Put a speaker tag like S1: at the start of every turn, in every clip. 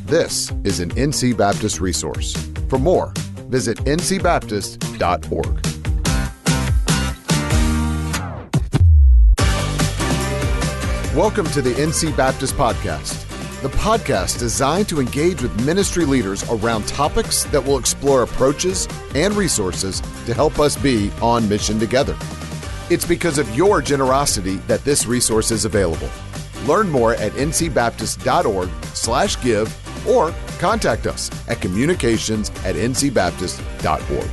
S1: This is an NC Baptist resource. For more, visit ncbaptist.org. Welcome to the NC Baptist Podcast, the podcast designed to engage with ministry leaders around topics that will explore approaches and resources to help us be on mission together. It's because of your generosity that this resource is available. Learn more at ncbaptist.org/give or contact us at communications@ncbaptist.org.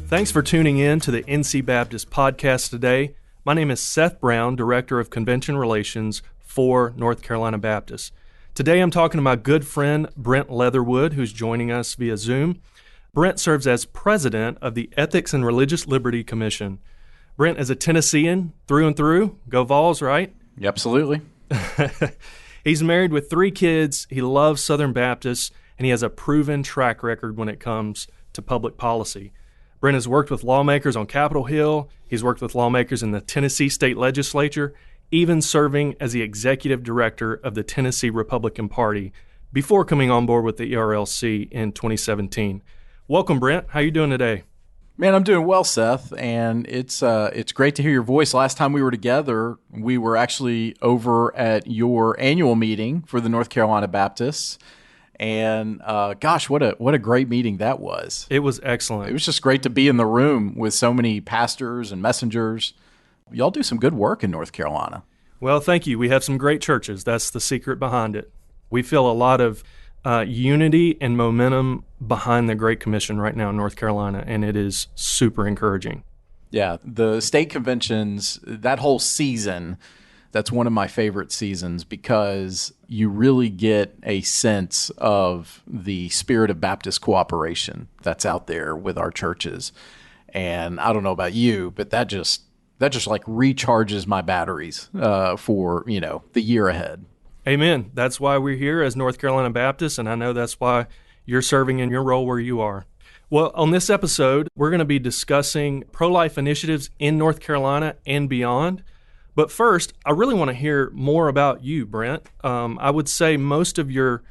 S2: Thanks for tuning in to the NC Baptist Podcast today. My name is Seth Brown, Director of Convention Relations for North Carolina Baptist. Today I'm talking to my good friend Brent Leatherwood, who's joining us via Zoom. Brent serves as President of the Ethics and Religious Liberty Commission. Brent is a Tennessean through and through. Go Vols, right?
S3: Absolutely.
S2: He's married with 3 kids. He loves Southern Baptists, and he has a proven track record when it comes to public policy. Brent has worked with lawmakers on Capitol Hill. He's worked with lawmakers in the Tennessee State Legislature, even serving as the executive director of the Tennessee Republican Party before coming on board with the ERLC in 2017. Welcome, Brent. How are you doing today?
S3: Man, I'm doing well, Seth, and it's great to hear your voice. Last time we were together, we were actually over at your annual meeting for the North Carolina Baptists. And gosh, what a great meeting that was.
S2: It was excellent.
S3: It was just great to be in the room with so many pastors and messengers. Y'all do some good work in North Carolina.
S2: Well, thank you. We have some great churches. That's the secret behind it. We feel a lot of unity and momentum behind the Great Commission right now in North Carolina, and it is super encouraging.
S3: Yeah, the state conventions, that whole season, that's one of my favorite seasons because you really get a sense of the spirit of Baptist cooperation that's out there with our churches. And I don't know about you, but that just like recharges my batteries for, the year ahead.
S2: Amen. That's why we're here as North Carolina Baptists, and I know that's why you're serving in your role where you are. Well, on this episode, we're going to be discussing pro-life initiatives in North Carolina and beyond. But first, I really want to hear more about you, Brent. I would say most of your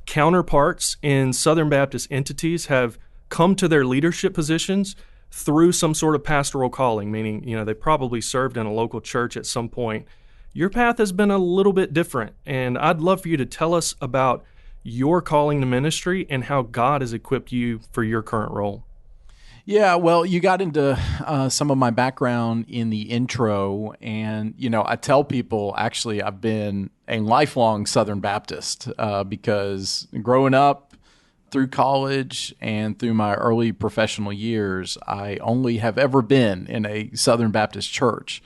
S2: counterparts in Southern Baptist entities have come to their leadership positions through some sort of pastoral calling, meaning, they probably served in a local church at some point. Your path has been a little bit different, and I'd love for you to tell us about your calling to ministry and how God has equipped you for your current role.
S3: Yeah, well, you got into some of my background in the intro, and, I tell people, actually, I've been a lifelong Southern Baptist because growing up through college and through my early professional years, I only have ever been in a Southern Baptist church.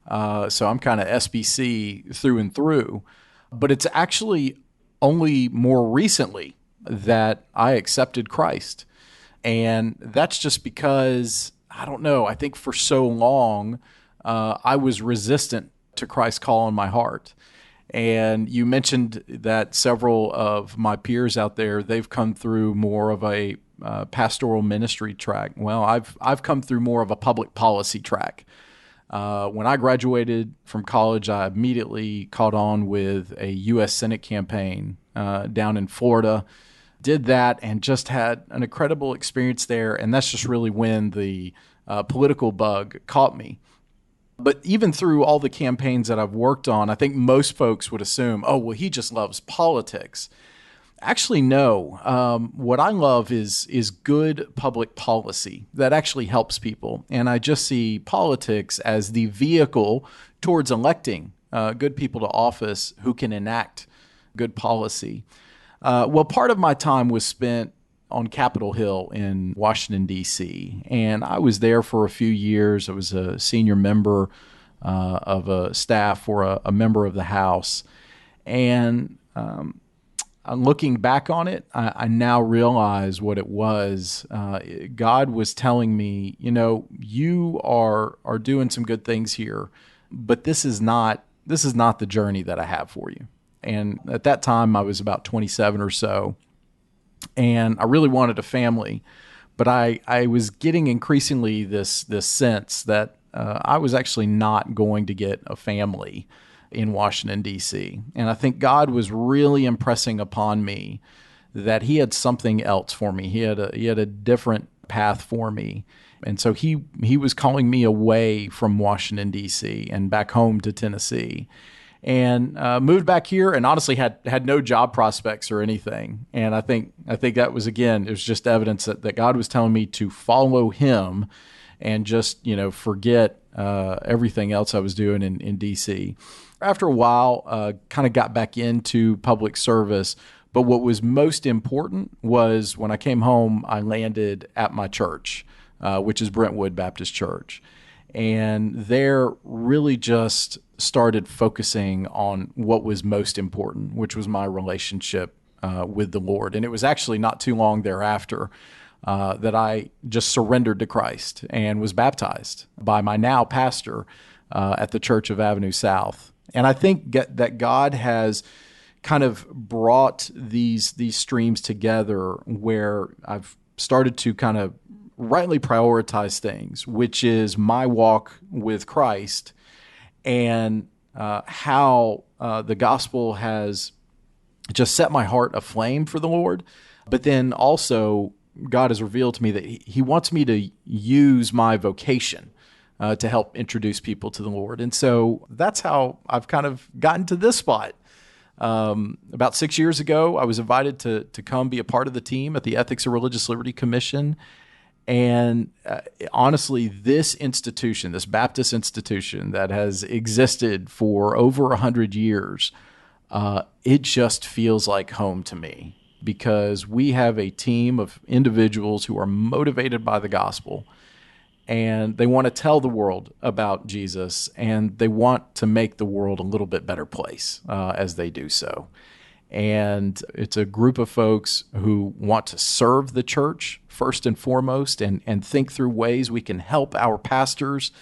S3: So I'm kind of SBC through and through. But it's actually only more recently that I accepted Christ. And that's just because, I don't know, I think for so long I was resistant to Christ's call in my heart. And you mentioned that several of my peers out there, they've come through more of a pastoral ministry track. Well, I've come through more of a public policy track. When I graduated from college, I immediately caught on with a U.S. Senate campaign down in Florida, did that, and just had an incredible experience there. And that's just really when the political bug caught me. But even through all the campaigns that I've worked on, I think most folks would assume, oh, well, he just loves politics. Actually, no. What I love is good public policy that actually helps people. And I just see politics as the vehicle towards electing good people to office who can enact good policy. Well, part of my time was spent on Capitol Hill in Washington, D.C., and I was there for a few years. I was a senior member of a staff for a member of the House. And looking back on it, I now realize what it was. God was telling me, you are doing some good things here, but this is not the journey that I have for you. And at that time, I was about 27 or so, and I really wanted a family, but I was getting increasingly this sense that I was actually not going to get a family in Washington, D.C. And I think God was really impressing upon me that he had something else for me. He had a different path for me. And so he was calling me away from Washington, D.C. and back home to Tennessee. And moved back here and honestly had no job prospects or anything. And I think that was, again, it was just evidence that God was telling me to follow him and just, forget everything else I was doing in D.C. After a while, kind of got back into public service. But what was most important was when I came home, I landed at my church, which is Brentwood Baptist Church. And there really just started focusing on what was most important, which was my relationship with the Lord. And it was actually not too long thereafter that I just surrendered to Christ and was baptized by my now pastor at the Church of Avenue South. And I think that God has kind of brought these streams together where I've started to kind of rightly prioritize things, which is my walk with Christ and how the gospel has just set my heart aflame for the Lord. But then also God has revealed to me that he wants me to use my vocation to help introduce people to the Lord. And so that's how I've kind of gotten to this spot. About 6 years ago, I was invited to come be a part of the team at the Ethics and Religious Liberty Commission. And honestly, this institution, this Baptist institution that has existed for over 100 years, it just feels like home to me because we have a team of individuals who are motivated by the gospel and they want to tell the world about Jesus and they want to make the world a little bit better place as they do so. And it's a group of folks who want to serve the church first and foremost and think through ways we can help our pastors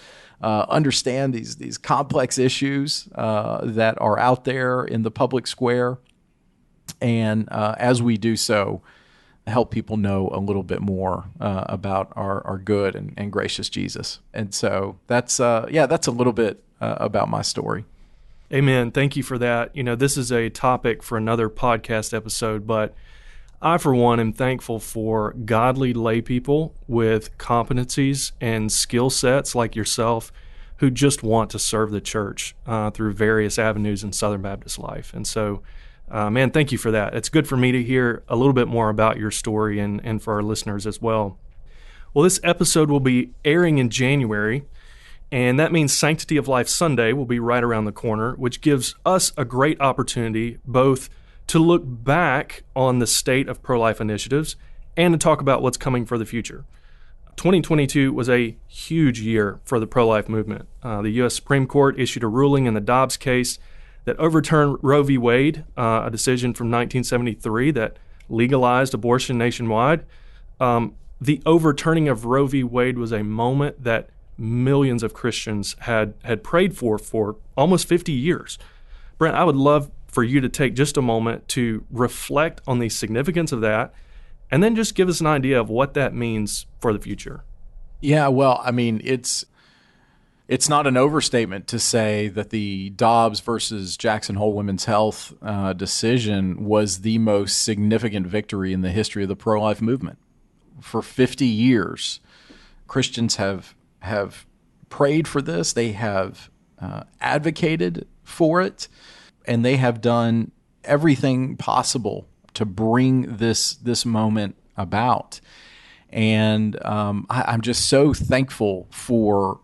S3: understand these complex issues that are out there in the public square. And as we do so, help people know a little bit more about our good and gracious Jesus. And so that's a little bit about my story.
S2: Amen. Thank you for that. This is a topic for another podcast episode, but I, for one, am thankful for godly lay people with competencies and skill sets like yourself who just want to serve the church through various avenues in Southern Baptist life. And so, man, thank you for that. It's good for me to hear a little bit more about your story and for our listeners as well. Well, this episode will be airing in January, and that means Sanctity of Life Sunday will be right around the corner, which gives us a great opportunity both to look back on the state of pro-life initiatives and to talk about what's coming for the future. 2022 was a huge year for the pro-life movement. The U.S. Supreme Court issued a ruling in the Dobbs case that overturned Roe v. Wade, a decision from 1973 that legalized abortion nationwide. The overturning of Roe v. Wade was a moment that millions of Christians had prayed for almost 50 years. Brent, I would love for you to take just a moment to reflect on the significance of that and then just give us an idea of what that means for the future.
S3: Yeah, well, I mean, it's not an overstatement to say that the Dobbs versus Jackson Hole Women's Health decision was the most significant victory in the history of the pro-life movement. For 50 years, Christians have prayed for this. They have advocated for it, and they have done everything possible to bring this moment about. And I'm just so thankful for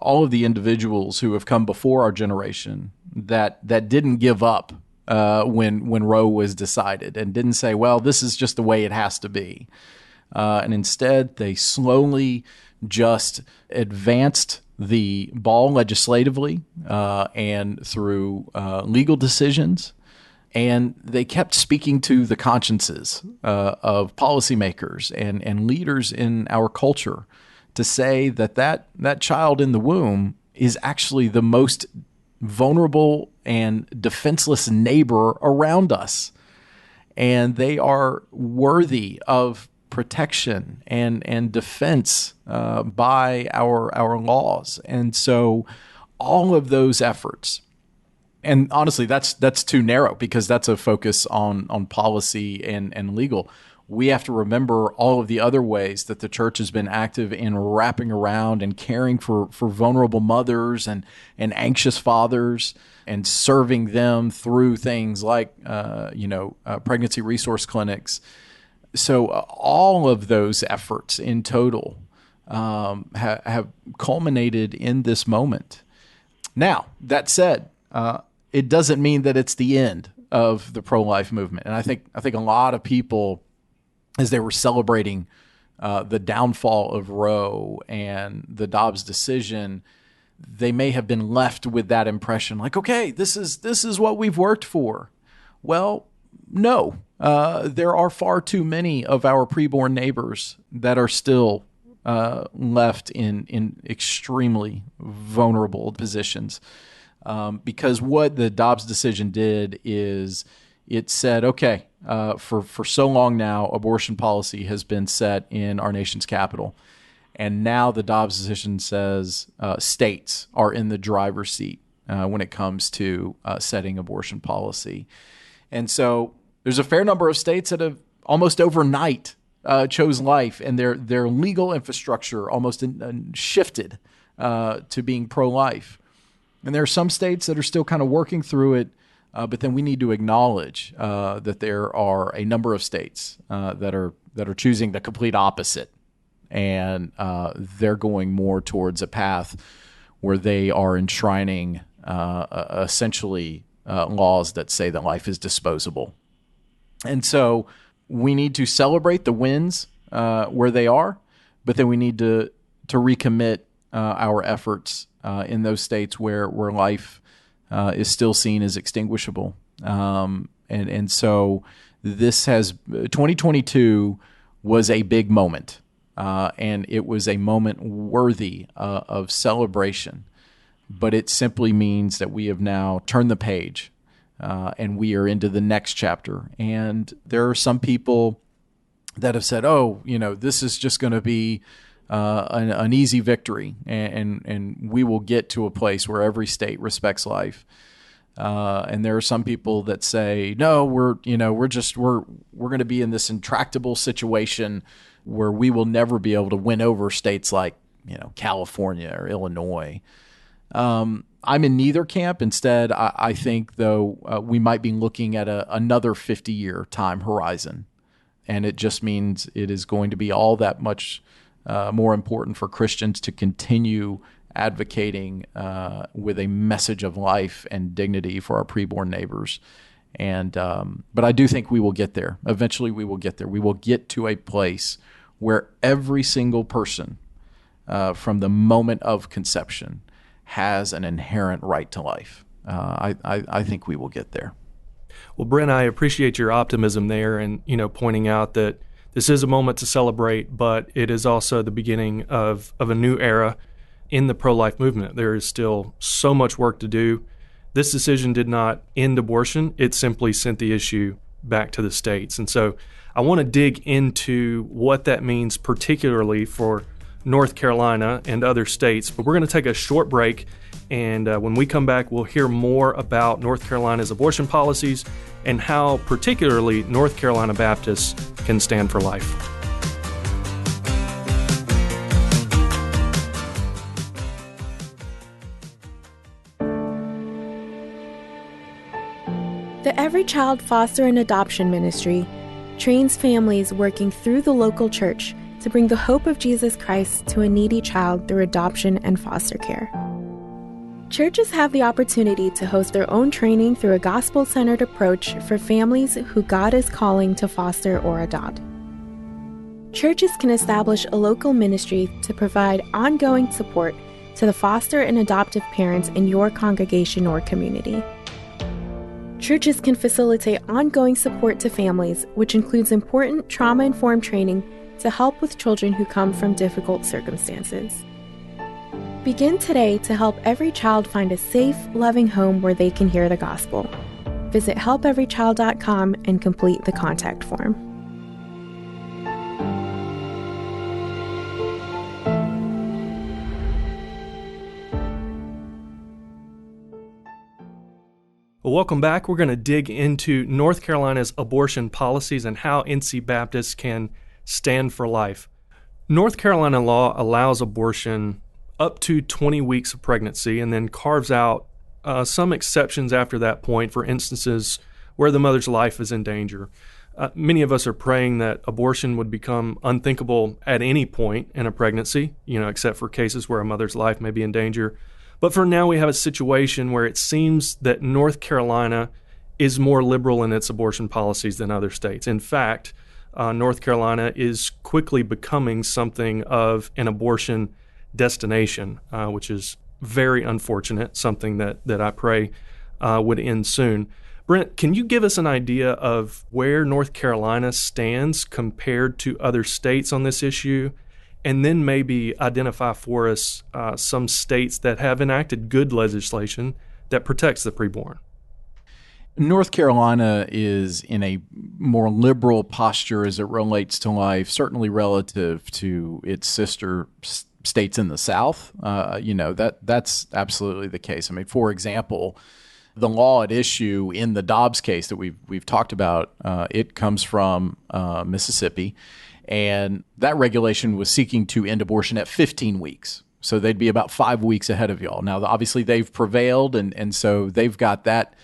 S3: all of the individuals who have come before our generation that didn't give up when Roe was decided and didn't say, well, this is just the way it has to be. And instead, they slowly just advanced the ball legislatively and through legal decisions. And they kept speaking to the consciences of policymakers and leaders in our culture to say that child in the womb is actually the most vulnerable and defenseless neighbor around us. And they are worthy of protection and defense by our laws. And so all of those efforts And honestly, that's too narrow, because that's a focus on policy and legal. We have to remember all of the other ways that the church has been active in wrapping around and caring for vulnerable mothers and anxious fathers, and serving them through things like pregnancy resource clinics. So all of those efforts in total have culminated in this moment. Now, that said, it doesn't mean that it's the end of the pro-life movement. And I think a lot of people, as they were celebrating the downfall of Roe and the Dobbs decision, they may have been left with that impression, like, okay, this is what we've worked for. Well, no, there are far too many of our preborn neighbors that are still left in extremely vulnerable positions. Because what the Dobbs decision did is it said, okay, for so long now, abortion policy has been set in our nation's capital. And now the Dobbs decision says states are in the driver's seat when it comes to setting abortion policy. And so there's a fair number of states that have almost overnight chose life, and their legal infrastructure almost shifted to being pro-life. And there are some states that are still kind of working through it, but then we need to acknowledge that there are a number of states that are choosing the complete opposite, and they're going more towards a path where they are enshrining essentially laws that say that life is disposable. And so we need to celebrate the wins where they are, but then we need to recommit our efforts in those states where life is still seen as extinguishable. And so 2022 was a big moment, and it was a moment worthy of celebration. But it simply means that we have now turned the page, and we are into the next chapter. And there are some people that have said, oh, this is just going to be an easy victory, and we will get to a place where every state respects life. And there are some people that say, no, we're going to be in this intractable situation where we will never be able to win over states like, California or Illinois. I'm in neither camp. Instead, I think, though, we might be looking at another 50-year time horizon. And it just means it is going to be all that much more important for Christians to continue advocating with a message of life and dignity for our preborn neighbors. And but I do think we will get there. Eventually, we will get there. We will get to a place where every single person, from the moment of conception, has an inherent right to life. I think we will get there.
S2: Well, Brent, I appreciate your optimism there, and pointing out that this is a moment to celebrate, but it is also the beginning of a new era in the pro-life movement. There is still so much work to do. This decision did not end abortion. It simply sent the issue back to the states. And so I want to dig into what that means, particularly for North Carolina and other states. But we're going to take a short break, and when we come back, we'll hear more about North Carolina's abortion policies and how particularly North Carolina Baptists can stand for life.
S4: The Every Child Foster and Adoption Ministry trains families working through the local church to bring the hope of Jesus Christ to a needy child through adoption and foster care. Churches have the opportunity to host their own training through a gospel-centered approach for families who God is calling to foster or adopt. Churches can establish a local ministry to provide ongoing support to the foster and adoptive parents in your congregation or community. Churches can facilitate ongoing support to families, which includes important trauma-informed training to help with children who come from difficult circumstances. Begin today to help every child find a safe, loving home where they can hear the gospel. Visit helpeverychild.com and complete the contact form.
S2: Well, welcome back. We're going to dig into North Carolina's abortion policies and how NC Baptists can stand for life. North Carolina law allows abortion up to 20 weeks of pregnancy and then carves out some exceptions after that point for instances where the mother's life is in danger. Many of us are praying that abortion would become unthinkable at any point in a pregnancy, except for cases where a mother's life may be in danger. But for now, we have a situation where it seems that North Carolina is more liberal in its abortion policies than other states. In fact, North Carolina is quickly becoming something of an abortion destination, which is very unfortunate, something that I pray would end soon. Brent, can you give us an idea of where North Carolina stands compared to other states on this issue? And then maybe identify for us some states that have enacted good legislation that protects the preborn.
S3: North Carolina is in a more liberal posture as it relates to life, certainly relative to its sister states in the South. That's absolutely the case. I mean, for example, the law at issue in the Dobbs case that we've talked about, it comes from Mississippi. And that regulation was seeking to end abortion at 15 weeks. So they'd be about 5 weeks ahead of y'all. Now, obviously, they've prevailed, and so they've got that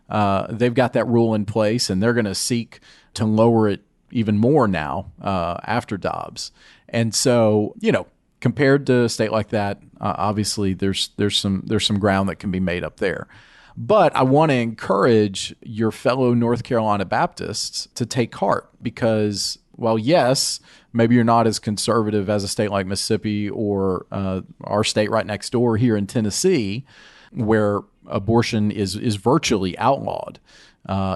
S3: rule in place, and they're going to seek to lower it even more now after Dobbs. And so, compared to a state like that, obviously there's some ground that can be made up there. But I want to encourage your fellow North Carolina Baptists to take heart because, well, yes, maybe you're not as conservative as a state like Mississippi or our state right next door here in Tennessee, where abortion is virtually outlawed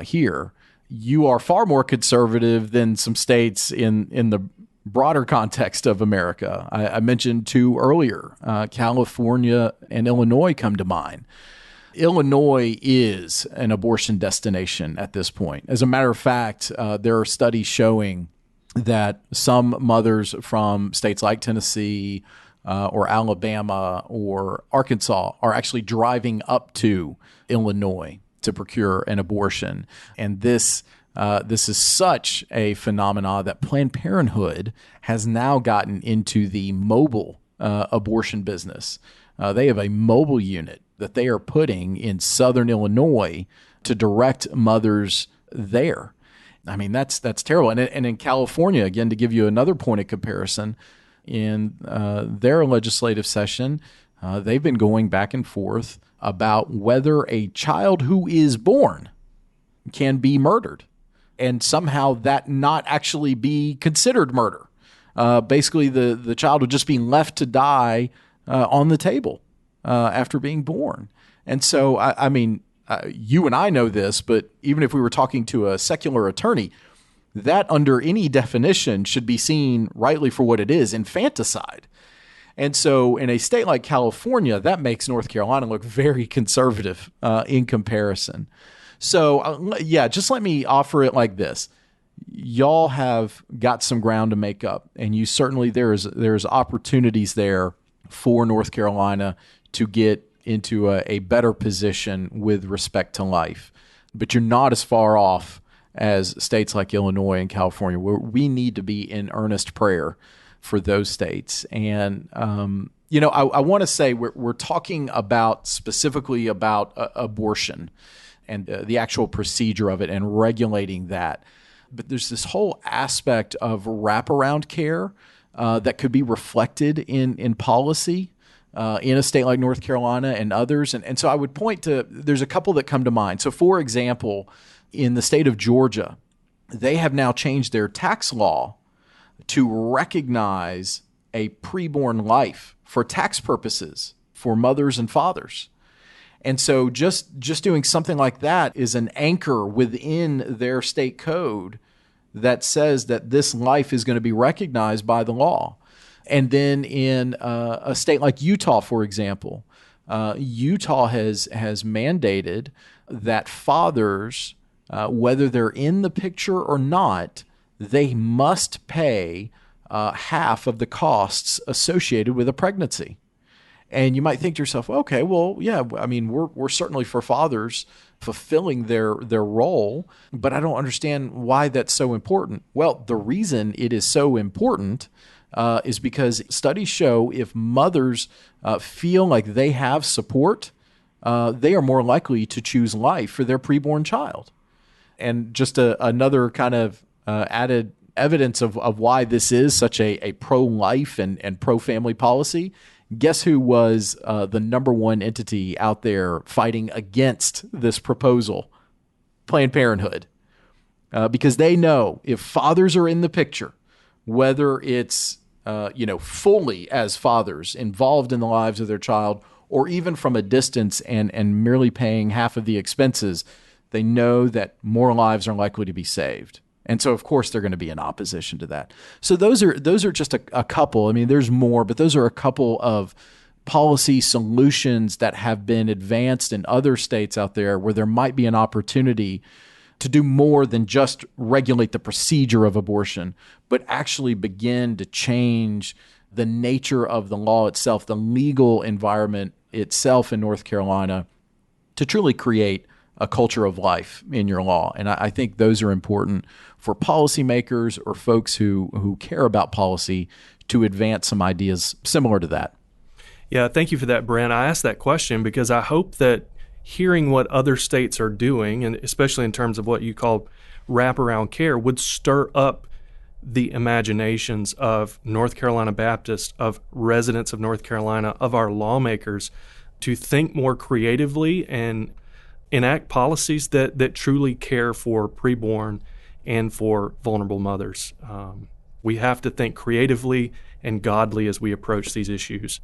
S3: here. You are far more conservative than some states in the broader context of America. I mentioned two earlier. California and Illinois come to mind. Illinois is an abortion destination at this point. As a matter of fact, there are studies showing that some mothers from states like Tennessee or Alabama or Arkansas are actually driving up to Illinois to procure an abortion. And this is such a phenomenon that Planned Parenthood has now gotten into the mobile abortion business. They have a mobile unit that they are putting in southern Illinois to direct mothers there. I mean, that's terrible. And in California, again, to give you another point of comparison, in their legislative session, they've been going back and forth about whether a child who is born can be murdered and somehow that not actually be considered murder. Basically, the child would just be left to die on the table after being born. And so, I mean, you and I know this, but even if we were talking to a secular attorney, that under any definition should be seen rightly for what it is, infanticide. And so in a state like California, that makes North Carolina look very conservative in comparison. So, just let me offer it like this. Y'all have got some ground to make up, and you certainly there's opportunities there for North Carolina to get into a better position with respect to life. But you're not as far off as states like Illinois and California, where we need to be in earnest prayer for those states. And, I want to say we're talking about specifically about abortion and the actual procedure of it and regulating that. But there's this whole aspect of wraparound care that could be reflected in policy in a state like North Carolina and others. And so I would point to, there's a couple that come to mind. So for example, in the state of Georgia, they have now changed their tax law to recognize a preborn life for tax purposes for mothers and fathers. And so just doing something like that is an anchor within their state code that says that this life is going to be recognized by the law. And then in a state like Utah, for example, Utah has mandated that fathers, whether they're in the picture or not, they must pay half of the costs associated with a pregnancy. And you might think to yourself, okay, well, yeah, I mean, we're certainly for fathers fulfilling their role, but I don't understand why that's so important. Well, the reason it is so important is because studies show if mothers feel like they have support, they are more likely to choose life for their preborn child. And just another kind of added evidence of why this is such a pro-life and pro-family policy. Guess who was the number one entity out there fighting against this proposal? Planned Parenthood. Because they know if fathers are in the picture, whether it's fully as fathers involved in the lives of their child, or even from a distance and merely paying half of the expenses, they know that more lives are likely to be saved. And so, of course, they're going to be in opposition to that. So those are just a couple. I mean, there's more, but those are a couple of policy solutions that have been advanced in other states out there where there might be an opportunity to do more than just regulate the procedure of abortion, but actually begin to change the nature of the law itself, the legal environment itself in North Carolina, to truly create a culture of life in your law. And I think those are important for policymakers or folks who care about policy to advance some ideas similar to that.
S2: Yeah, thank you for that, Brent. I asked that question because I hope that hearing what other states are doing, and especially in terms of what you call wraparound care, would stir up the imaginations of North Carolina Baptists, of residents of North Carolina, of our lawmakers to think more creatively and enact policies that truly care for preborn and for vulnerable mothers. We have to think creatively and godly as we approach these issues.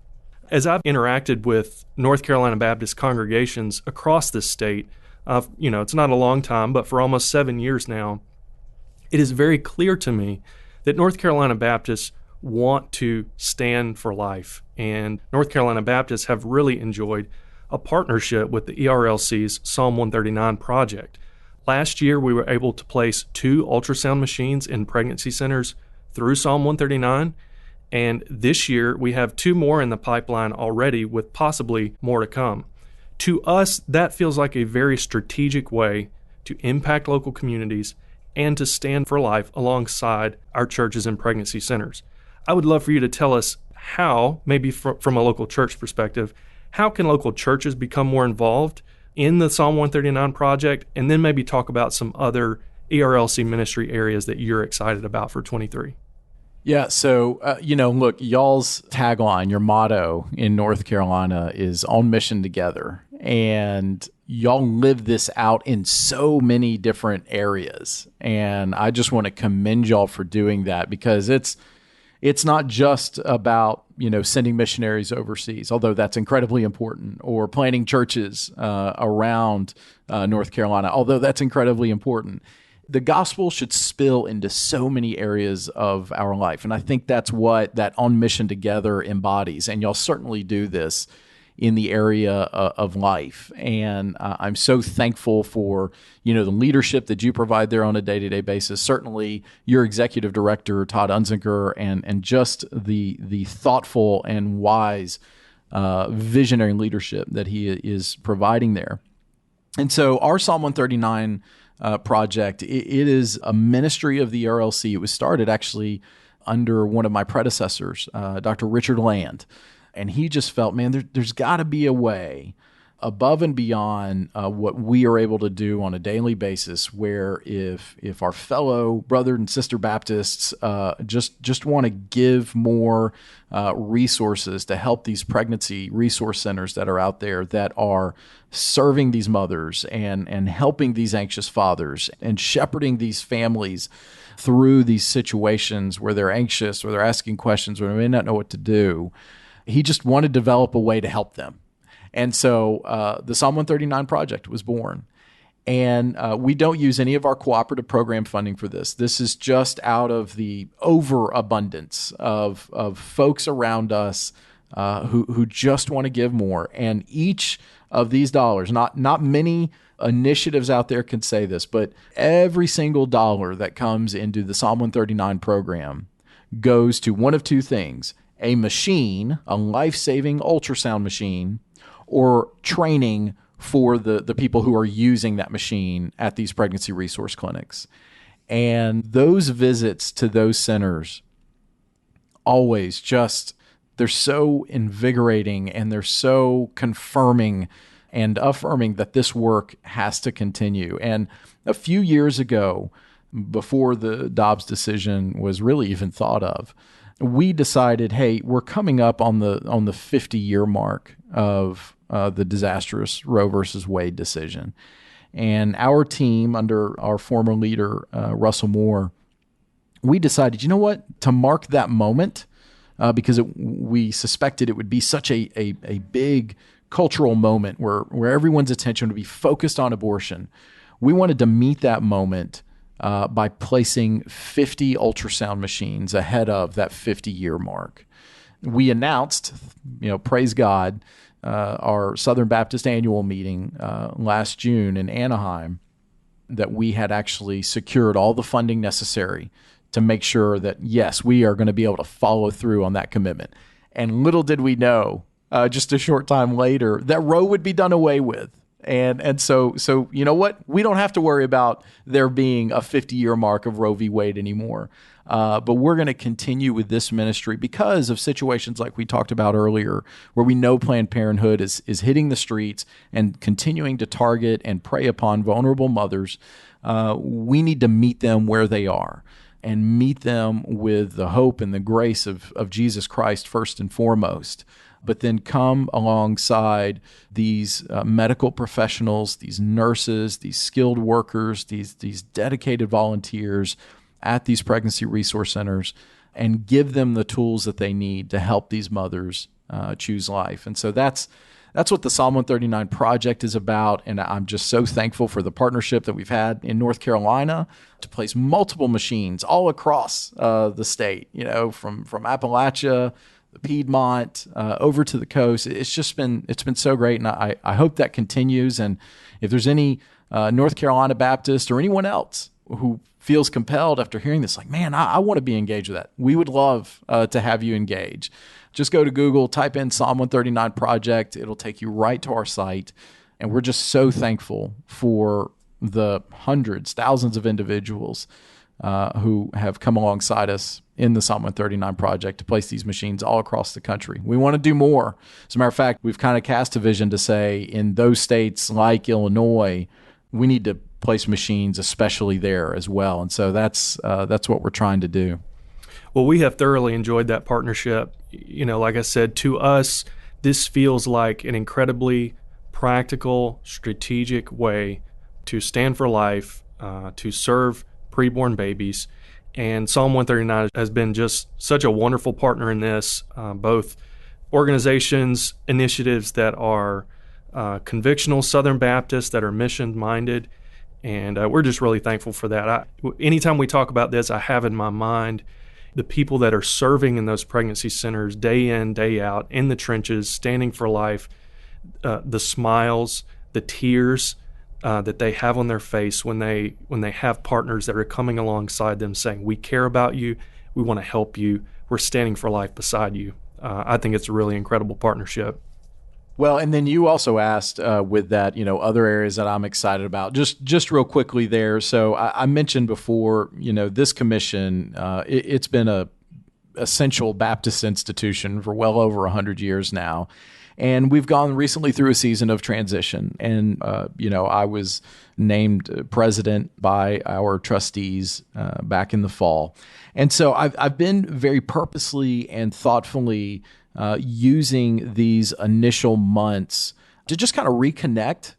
S2: As I've interacted with North Carolina Baptist congregations across this state, it's not a long time, but for almost 7 years now, it is very clear to me that North Carolina Baptists want to stand for life. And North Carolina Baptists have really enjoyed a partnership with the ERLC's Psalm 139 project. Last year, we were able to place 2 ultrasound machines in pregnancy centers through Psalm 139. And this year, we have 2 more in the pipeline already, with possibly more to come. To us, that feels like a very strategic way to impact local communities and to stand for life alongside our churches and pregnancy centers. I would love for you to tell us how, maybe from a local church perspective, how can local churches become more involved in the Psalm 139 project, and then maybe talk about some other ERLC ministry areas that you're excited about for 23?
S3: Yeah, so, look, y'all's tagline, your motto in North Carolina is on mission together. And y'all live this out in so many different areas. And I just want to commend y'all for doing that, because it's not just about, sending missionaries overseas, although that's incredibly important, or planting churches around North Carolina, although that's incredibly important. The gospel should spill into so many areas of our life. And I think that's what that On Mission Together embodies. And y'all certainly do this in the area of life. And I'm so thankful for, the leadership that you provide there on a day-to-day basis. Certainly your executive director, Todd Unzinger, and just the thoughtful and wise visionary leadership that he is providing there. And so our Psalm 139 project, it is a ministry of the ERLC. It was started actually under one of my predecessors, Dr. Richard Land. And he just felt, man, there's got to be a way above and beyond what we are able to do on a daily basis, where if our fellow brother and sister Baptists just want to give more resources to help these pregnancy resource centers that are out there that are serving these mothers and helping these anxious fathers and shepherding these families through these situations where they're anxious or they're asking questions or they may not know what to do. He just wanted to develop a way to help them. And so the Psalm 139 project was born. And we don't use any of our cooperative program funding for this. This is just out of the overabundance of folks around us who just want to give more. And each of these dollars, not many initiatives out there can say this, but every single dollar that comes into the Psalm 139 program goes to one of two things: a machine, a life-saving ultrasound machine, or training for the people who are using that machine at these pregnancy resource clinics. And those visits to those centers always just, they're so invigorating, and they're so confirming and affirming that this work has to continue. And a few years ago, before the Dobbs decision was really even thought of, we decided, hey, we're coming up on the 50-year mark of the disastrous Roe versus Wade decision. And our team, under our former leader, Russell Moore, we decided, you know what, to mark that moment, because we suspected it would be such a big cultural moment where everyone's attention would be focused on abortion. We wanted to meet that moment by placing 50 ultrasound machines ahead of that 50-year mark. We announced, praise God, our Southern Baptist annual meeting last June in Anaheim, that we had actually secured all the funding necessary to make sure that, yes, we are going to be able to follow through on that commitment. And little did we know, just a short time later, that Roe would be done away with. And so you know what? We don't have to worry about there being a 50-year mark of Roe v. Wade anymore. But we're going to continue with this ministry because of situations like we talked about earlier, where we know Planned Parenthood is hitting the streets and continuing to target and prey upon vulnerable mothers. We need to meet them where they are and meet them with the hope and the grace of Jesus Christ first and foremost, but then come alongside these medical professionals, these nurses, these skilled workers, these dedicated volunteers at these pregnancy resource centers, and give them the tools that they need to help these mothers choose life. And so that's what the Psalm 139 Project is about, and I'm just so thankful for the partnership that we've had in North Carolina to place multiple machines all across the state, from Appalachia, the Piedmont, over to the coast. It's been so great, and I hope that continues. And if there's any North Carolina Baptist or anyone else who feels compelled after hearing this, like, man, I want to be engaged with that, we would love to have you engage. Just go to Google, type in Psalm 139 Project. It'll take you right to our site. And we're just so thankful for the hundreds, thousands of individuals who have come alongside us in the Psalm 139 Project to place these machines all across the country. We want to do more. As a matter of fact, we've kind of cast a vision to say in those states like Illinois, we need to place machines especially there as well. And so that's what we're trying to do.
S2: Well, we have thoroughly enjoyed that partnership. Like I said, to us, this feels like an incredibly practical, strategic way to stand for life, to serve preborn babies. And Psalm 139 has been just such a wonderful partner in this, both organizations, initiatives that are convictional Southern Baptists, that are mission-minded, and we're just really thankful for that. Anytime we talk about this, I have in my mind the people that are serving in those pregnancy centers day in, day out, in the trenches, standing for life, the smiles, the tears that they have on their face when they have partners that are coming alongside them saying, we care about you, we want to help you, we're standing for life beside you. I think it's a really incredible partnership.
S3: Well, and then you also asked with that, other areas that I'm excited about. Just real quickly there. So I mentioned before, this commission, it's been a essential Baptist institution for well over 100 years now. And we've gone recently through a season of transition. And, I was named president by our trustees back in the fall. And so I've been very purposely and thoughtfully using these initial months to just kind of reconnect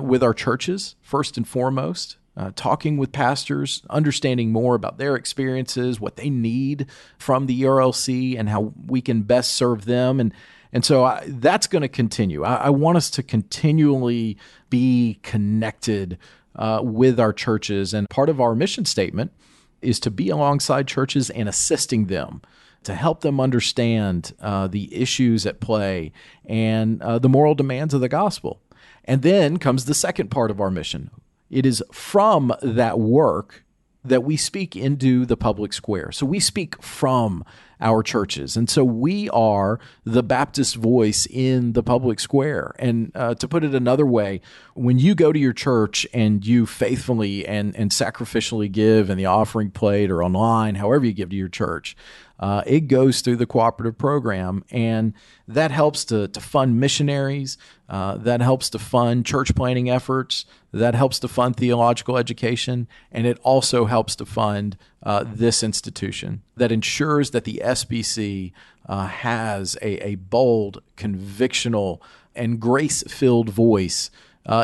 S3: with our churches, first and foremost, talking with pastors, understanding more about their experiences, what they need from the ERLC, and how we can best serve them. And so that's going to continue. I want us to continually be connected with our churches. And part of our mission statement is to be alongside churches and assisting them, to help them understand the issues at play and the moral demands of the gospel. And then comes the second part of our mission. It is from that work that we speak into the public square. So we speak from our churches. And so we are the Baptist voice in the public square. And to put it another way, when you go to your church and you faithfully and sacrificially give in the offering plate or online, however you give to your church, it goes through the cooperative program, and that helps to fund missionaries, that helps to fund church planting efforts, that helps to fund theological education, and it also helps to fund this institution that ensures that the SBC has a bold, convictional, and grace-filled voice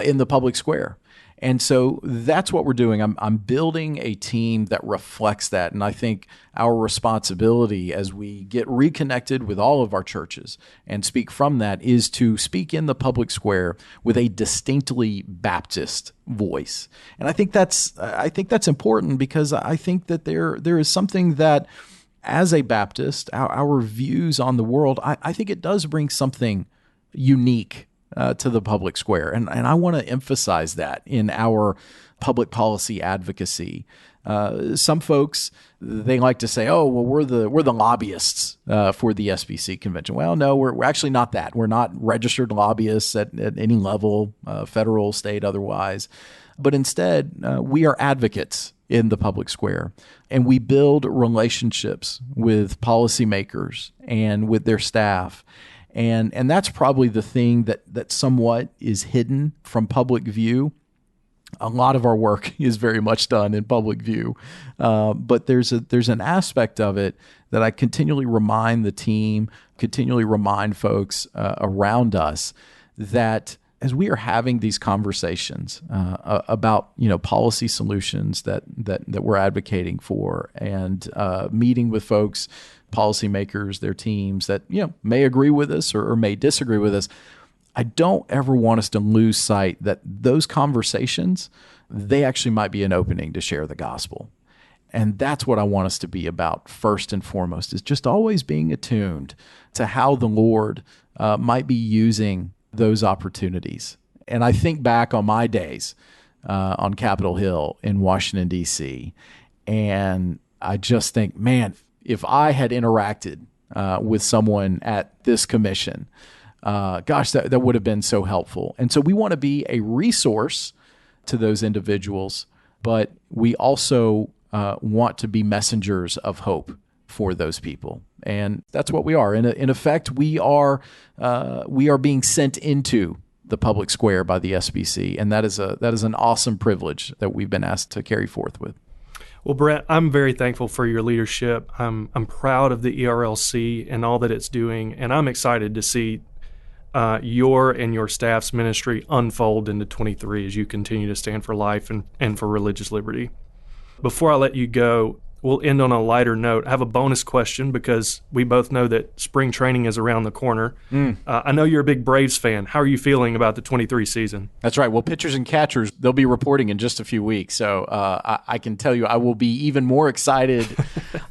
S3: in the public square. And so that's what we're doing. I'm building a team that reflects that. And I think our responsibility as we get reconnected with all of our churches and speak from that is to speak in the public square with a distinctly Baptist voice. And I think that's important, because I think that there is something that, as a Baptist, our views on the world, I think it does bring something unique to the public square. And I want to emphasize that in our public policy advocacy. Some folks, they like to say, oh, well, we're the lobbyists for the SBC convention. Well, no, we're actually not that. We're not registered lobbyists at any level, federal, state, otherwise. But instead, we are advocates in the public square. And we build relationships with policymakers and with their staff. And that's probably the thing that somewhat is hidden from public view. A lot of our work is very much done in public view, but there's an aspect of it that I continually remind the team, continually remind folks around us, that as we are having these conversations about policy solutions that we're advocating for, and meeting with folks, policymakers, their teams that may agree with us or may disagree with us, I don't ever want us to lose sight that those conversations, they actually might be an opening to share the gospel. And that's what I want us to be about first and foremost, is just always being attuned to how the Lord might be using those opportunities. And I think back on my days on Capitol Hill in Washington, D.C., and I just think, man, if I had interacted with someone at this commission, gosh, that would have been so helpful. And so we want to be a resource to those individuals, but we also want to be messengers of hope for those people. And that's what we are. In effect, we are being sent into the public square by the SBC, and that is an awesome privilege that we've been asked to carry forth with.
S2: Well, Brent, I'm very thankful for your leadership. I'm proud of the ERLC and all that it's doing, and I'm excited to see your and your staff's ministry unfold into 23 as you continue to stand for life and for religious liberty. Before I let you go, we'll end on a lighter note. I have a bonus question because we both know that spring training is around the corner. I know you're a big Braves fan. How are you feeling about the 23 season?
S3: That's right. Well, pitchers and catchers, they'll be reporting in just a few weeks. So I can tell you I will be even more excited.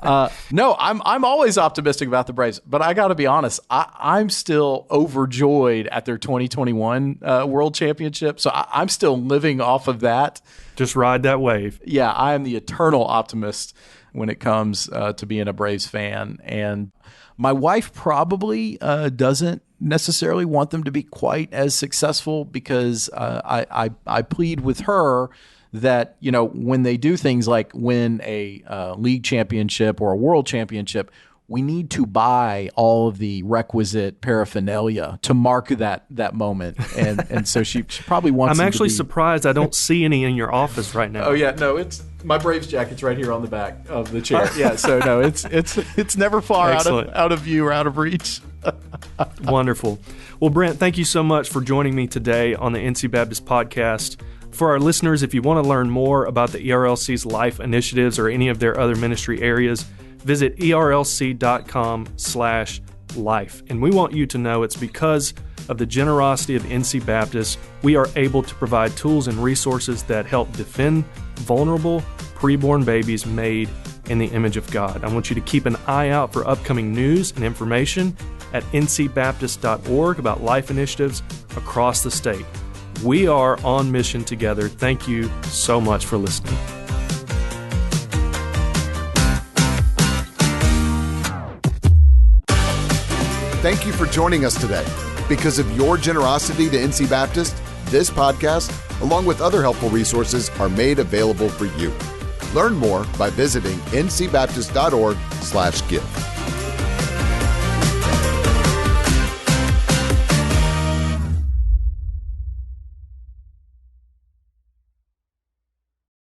S3: No, I'm always optimistic about the Braves, but I got to be honest, I'm still overjoyed at their 2021 World Championship. So I'm still living off of that.
S2: Just ride that wave.
S3: Yeah, I am the eternal optimist when it comes to being a Braves fan. And my wife probably doesn't necessarily want them to be quite as successful, because I plead with her that, when they do things like win a league championship or a world championship, we need to buy all of the requisite paraphernalia to mark that moment. And so she probably wants
S2: I'm actually surprised I don't see any in your office right now.
S3: Oh, yeah. No, it's my Braves jacket's right here on the back of the chair. Yeah, so no, it's never far out of view or out of reach.
S2: Wonderful. Well, Brent, thank you so much for joining me today on the NC Baptist Podcast. For our listeners, if you want to learn more about the ERLC's life initiatives or any of their other ministry areas, visit erlc.com/life. And we want you to know it's because of the generosity of NC Baptist, we are able to provide tools and resources that help defend vulnerable preborn babies made in the image of God. I want you to keep an eye out for upcoming news and information at ncbaptist.org about life initiatives across the state. We are on mission together. Thank you so much for listening.
S1: Thank you for joining us today. Because of your generosity to NC Baptist, this podcast, along with other helpful resources, are made available for you. Learn more by visiting ncbaptist.org/give.